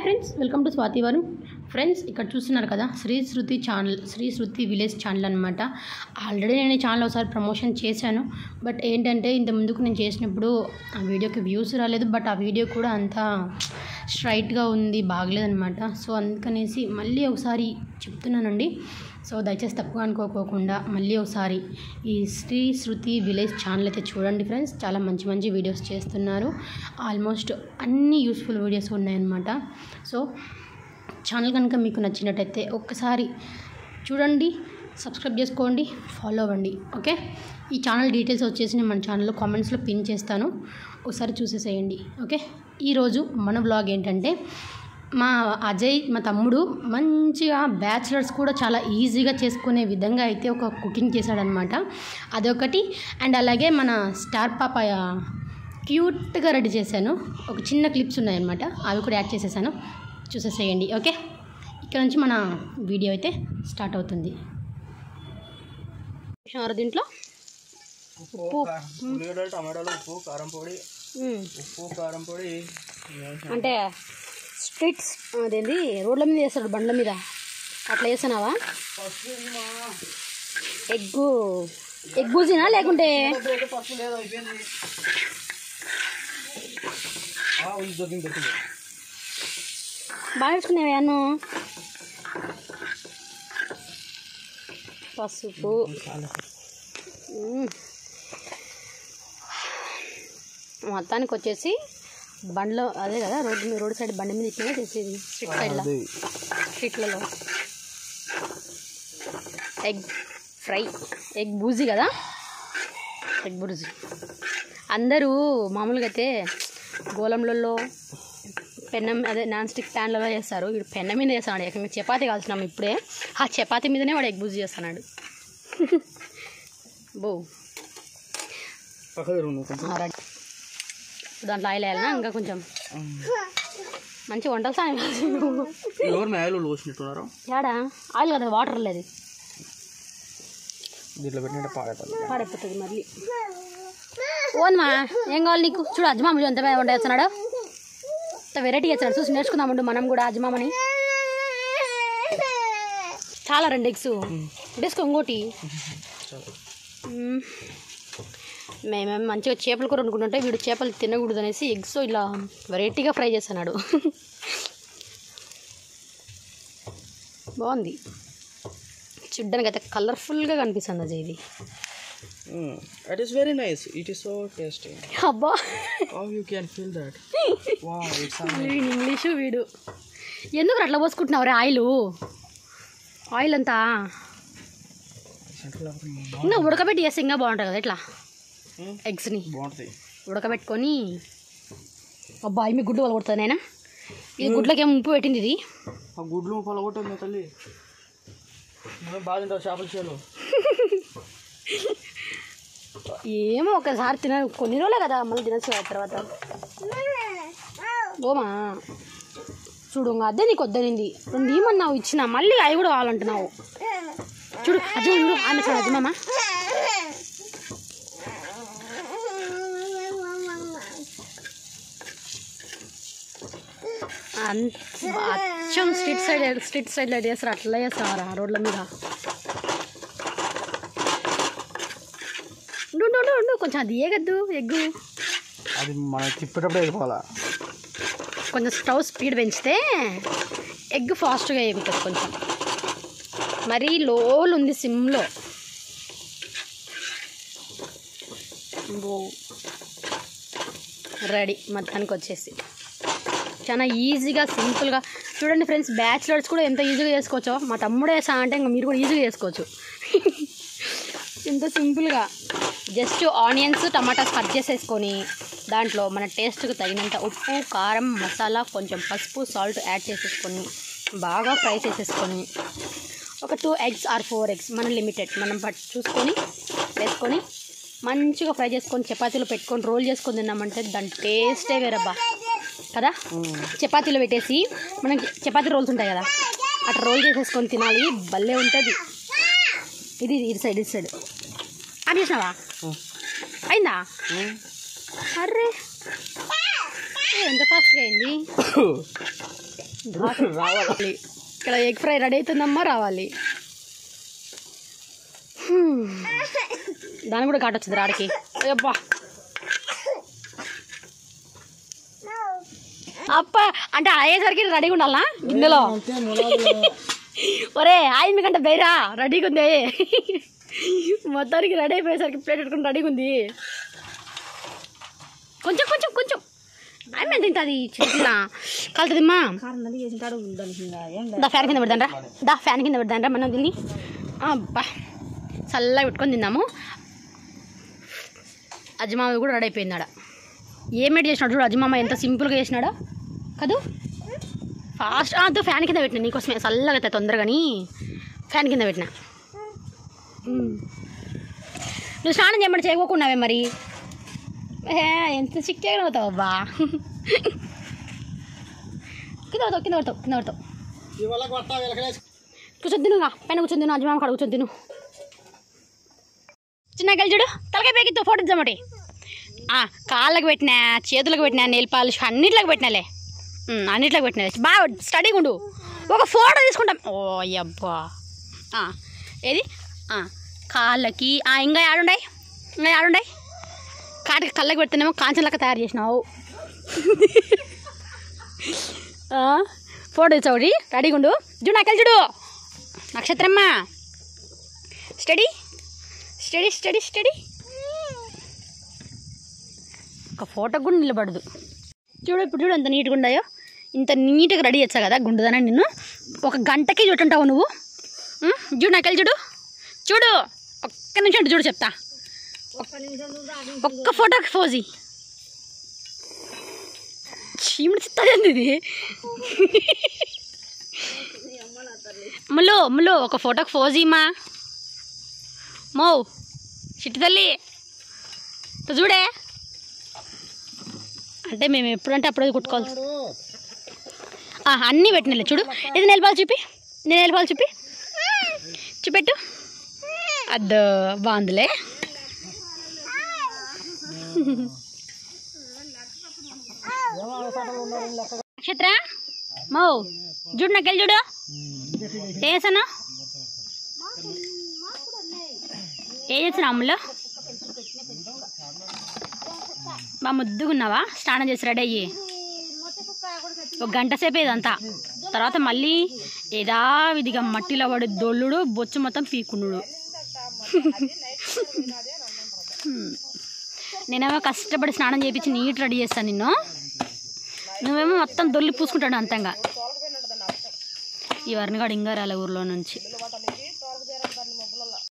Friends, welcome to Swathi Varun. Friends, ఇక్కడ చూస్తున్నారు కదా శ్రీ శృతి ఛానల్, శ్రీ శృతి విలేజ్ ఛానల్ అనమాట. ఆల్రెడీ నేను ఈ ఛానల్ ఒకసారి ప్రమోషన్ చేశాను. బట్ ఏంటంటే ఇంత ముందుకు నేను చేసినప్పుడు ఆ వీడియోకి వ్యూస్ రాలేదు. బట్ ఆ వీడియో కూడా అంతా స్ట్రైట్గా ఉంది, బాగలేదనమాట. సో అందుకనేసి మళ్ళీ ఒకసారి చెప్తున్నానండి. సో దయచేసి తప్పుగా అనుకోకుండా మళ్ళీ ఒకసారి ఈ శ్రీ శృతి విలేజ్ ఛానల్ అయితే చూడండి ఫ్రెండ్స్. చాలా మంచి మంచి వీడియోస్ చేస్తున్నారు. ఆల్మోస్ట్ అన్ని యూస్ఫుల్ వీడియోస్ ఉన్నాయన్నమాట. సో ఛానల్ కనుక మీకు నచ్చినట్టయితే ఒక్కసారి చూడండి, సబ్స్క్రైబ్ చేసుకోండి, ఫాలో అవ్వండి. ఓకే, ఈ ఛానల్ డీటెయిల్స్ వచ్చేసి నేను మన ఛానల్లో కామెంట్స్లో పిన్ చేస్తాను, ఒకసారి చూసేసేయండి. ఓకే, ఈరోజు మన వ్లాగ్ ఏంటంటే మా అజయ్, మా తమ్ముడు మంచిగా బ్యాచిలర్స్ కూడా చాలా ఈజీగా చేసుకునే విధంగా అయితే ఒక కుకింగ్ చేశాడనమాట. అదొకటి. అండ్ అలాగే మన స్టార్ పాప క్యూట్గా రెడీ చేశాను. ఒక చిన్న క్లిప్స్ ఉన్నాయన్నమాట, అవి కూడా యాడ్ చేసేసాను, చూసేసేయండి. ఓకే, ఇక్కడ నుంచి మన వీడియో అయితే స్టార్ట్ అవుతుంది. దీంట్లో ఉప్పు, టమాటాలు, ఉప్పు, కారం పొడి, ఉప్పు కారం పొడి అంటే స్ట్రీట్స్ అదేంటి రోడ్ల మీద వేస్తాడు, బండ్ల మీద అట్లా వేస్తున్నావా? ఎగ్ బుజినా లేకుంటే బాగా వేసుకునేవా? అన్ను పసుపు, మొత్తానికి వచ్చేసి బండ్లో అదే కదా రోడ్ సైడ్ బండి మీద ఇచ్చినా చేసేది. స్ట్రీట్ సైడ్లో, స్ట్రీట్లలో ఎగ్ ఫ్రై, ఎగ్ బూజీ కదా, ఎగ్ బుర్జీ. అందరూ మామూలుగా అయితే గోళంలలో పెన్నం అదే నాన్ స్టిక్ ప్యాన్లలో చేస్తారు. వీడు పెన్నం మీద చేస్తున్నాడు. ఎక్కడ చపాతీ కాల్చినాము ఇప్పుడే, ఆ చపాతీ మీదనే వాడు ఎగ్ బూజీ చేస్తున్నాడు. బో దాంట్లో ఆయిల్ వేయాలన్నా ఇంకా కొంచెం మంచి వంటలు సాయం. యాడా ఆయిల్ కదా, వాటర్ లేదు, పాడైపోతుంది మళ్ళీ. ఓన్మా ఏం కావాలి నీకు? చూడు అజ్మామ ఎంత వంట చేస్తున్నాడు, ఎంత వెరైటీ చేస్తున్నాడు. చూసి నేర్చుకుందామండు మనం కూడా అజ్మామని. చాలా 2 ఎగ్స్ వేసుకో. ఇంకోటి మేమేమి మంచిగా చేపలు కూర వండుకుంటుంటే వీడు చేపలు తినకూడదు అనేసి ఎగ్స్ ఇలా వెరైటీగా ఫ్రై చేస్తున్నాడు. బాగుంది చూడ్డానికి, అయితే కలర్ఫుల్గా కనిపిస్తుంది అజయ్ ఇది. It is very nice. It is so tasty. అబ్బా, how you can feel that? Wow, it's English వీడు. ఎందుకు అట్లా పోసుకుంటున్నావు రే ఆయిల్ అంతా? ఇంకా ఉడకబెట్టి చేస్తే ఇంకా బాగుంటుంది కదా. ఇట్లా ఎగ్స్ని ఉడకబెట్టుకొని, అబ్బా మీ గుడ్లు పలగొడుతుంది నేనా? ఇది గుడ్లకి ఏమో ఉప్పు పెట్టింది. ఇది గుడ్లు పలగొట్టింది తల్లి, బాగా తింటావు చేపల చేలు. ఏమో ఒకసారి కొన్ని రోజులే కదా, మళ్ళీ తినచ్చు తర్వాత. ఓమా చూడు, అదే నీకు వద్దనింది, 2 ఏమన్నావు ఇచ్చిన, మళ్ళీ అవి కూడా కావాలంటున్నావు. చూడు అజయ్, చూడు ఆమె చూడు అజమామ. అచ్చం స్ట్రీట్ సైడ్లో చేస్తారు, అట్లా చేస్తారా రోడ్ల మీద. ఉండు కొంచెం అది ఏగద్దు ఎగ్గు, అది మనం తిప్పేటప్పుడు వేసుకోవాలా. కొంచెం స్టవ్ స్పీడ్ పెంచితే ఎగ్ ఫాస్ట్గా ఎగుతుంది. కొంచెం మరీ లోలు ఉంది, సిమ్లో. రెడీ మొత్తానికి వచ్చేసి చాలా ఈజీగా సింపుల్గా. చూడండి ఫ్రెండ్స్, బ్యాచిలర్స్ కూడా ఎంత ఈజీగా చేసుకోవచ్చో. మా తమ్ముడు వేసా అంటే ఇంకా మీరు కూడా ఈజీగా చేసుకోవచ్చు. ఎంత సింపుల్గా జస్ట్ ఆనియన్స్, టమాటాస్ కట్ చేసేసుకొని దాంట్లో మన టేస్ట్కి తగినంత ఉప్పు, కారం, మసాలా, కొంచెం పసుపు, సాల్ట్ యాడ్ చేసేసుకొని బాగా ఫ్రై చేసేసుకొని ఒక 2 eggs or 4 eggs మన లిమిటెడ్ మనం చూసుకొని వేసుకొని మంచిగా ఫ్రై చేసుకొని చపాతీలో పెట్టుకొని రోల్ చేసుకొని తిన్నామంటే దాని టేస్టే వేరబ్బా కదా. చపాతీలో పెట్టేసి మనకి చపాతీ రోల్స్ ఉంటాయి కదా, అట్లా రోల్ చేసేసుకొని తినాలి, భలే ఉంటుంది. ఇది సైడ్ అని చేసినావా? అయిందా? అర్రే ఎంత ఫాస్ట్గా అయింది. రావాలి. ఇక్కడ ఎగ్ ఫ్రై రెడీ అవుతుందమ్మా, రావాలి. దానికి కూడా ఘాట్ వచ్చింది రాడికి. అబ్బా అప్ప అంటే అయ్యేసరికి రెడీగా ఉండాలా గిన్నెలో. ఒరే ఆయి మీకంటే బైరా రెడీగా ఉంది. మొత్తానికి రెడీ అయిపోయేసరికి ప్లేట్ పెట్టుకుని రెడీగా ఉంది. కొంచెం కొంచెం కొంచెం ఆమె తింటుంది చిన్న కలుతుందిమ్మా. దా ఫ్యాన్ కింద పెడతానరా, దా ఫ్యాన్ కింద పెడతానరా మనం తిని. అబ్బా చల్లగా పెట్టుకొని తిన్నాము. అజ్మామ కూడా రెడీ అయిపోయింది ఆడ. ఏమేటి చేసినాడు చూడు అజ్మామ, ఎంత సింపుల్గా చేసినాడో కదూ. ఫాస్ట్ అంతా ఫ్యాన్ కింద పెట్టినా నీకోసమే చల్లగా అవుతాయి తొందరగాని. ఫ్యాన్ కింద పెట్టినా. నువ్వు స్నానం చేయమని చేయకోకున్నావే మరి. ఎంత చిక్కే అవుతావు అబ్బా. కింద పడతావు కింద పడతావు కింద పడతావు. కూర్చొని తినుగా, పైన కూర్చొని తిను, అజ్మామ కాడ కూర్చొని తిను. చిన్న గెలి చూడు, తలకాయ పేకితో ఫోటో ఇద్దామటి. కాళ్ళకి పెట్టినా, చేతులకు పెట్టినా, నెయిల్ పాలిష్ అన్నిట్లోకి పెట్టినాలే, అన్నిట్లోకి పెట్టినా. బాగా స్టడీగా ఉండు, ఒక ఫోటో తీసుకుంటాం. ఓ అబ్బా ఏది కాళ్ళకి ఇంకా ఆడుండాయి, ఇంకా ఆడుండాయి. కాటికి కళ్ళకి పెడుతున్నామో కాంచంలక్క తయారు చేసినావు. ఫోటో ఇచ్చావుడి రెడీగా ఉండు. చూడు నాకెళ్ళి చూడు నక్షత్రమ్మ. Study study study study. ఒక ఫోటోకి కూడా నిలబడదు. చూడు ఇప్పుడు చూడు ఎంత నీట్గా ఉన్నాయో. ఇంత నీట్గా రెడీ చేస్తా కదా గుండుదానా నిన్ను. ఒక గంటకి చూటుంటావు నువ్వు. చూడు నాకెళ్ళి చూడు, చూడు ఒక్క నిమిషం చూడు చెప్తా. ఒక్క ఫోటోకి ఫోజీ చీముడు చిత్తాది ఇది. ముళ్ళు ముళ్ళు ఒక ఫోటోకి ఫోజీమా మో చిట్టి తల్లి చూడే. అంటే మేము ఎప్పుడంటే అప్పుడు కుట్టుకోవాలి. అన్నీ పెట్టినలే చూడు. ఇది నెలపాలు చూపి, నేను నెలపాలు చూపి చూపెట్టు. అద్దు బాగుందిలే. నక్షత్ర మో చూడు నాకెళ్ళి చూడు. చేసాను ఏం చేస్తున్నా అమ్ములో. బాగా ముద్దుగున్నావా? స్నానం చేసి రెడీ అయ్యి ఒక గంట సేపు ఇదంతా. తర్వాత మళ్ళీ యథావిధిగా మట్టిలో పడి దొల్లుడు, బొచ్చు మొత్తం పీకున్నాడు. నేనేమో కష్టపడి స్నానం చేయించి నీట్ రెడీ చేస్తాను నిన్ను. నువ్వేమో మొత్తం దొల్లి పూసుకుంటాడు అంతంగా. ఈ వరుణగాడు ఇంకా రాలే ఊర్లో నుంచి.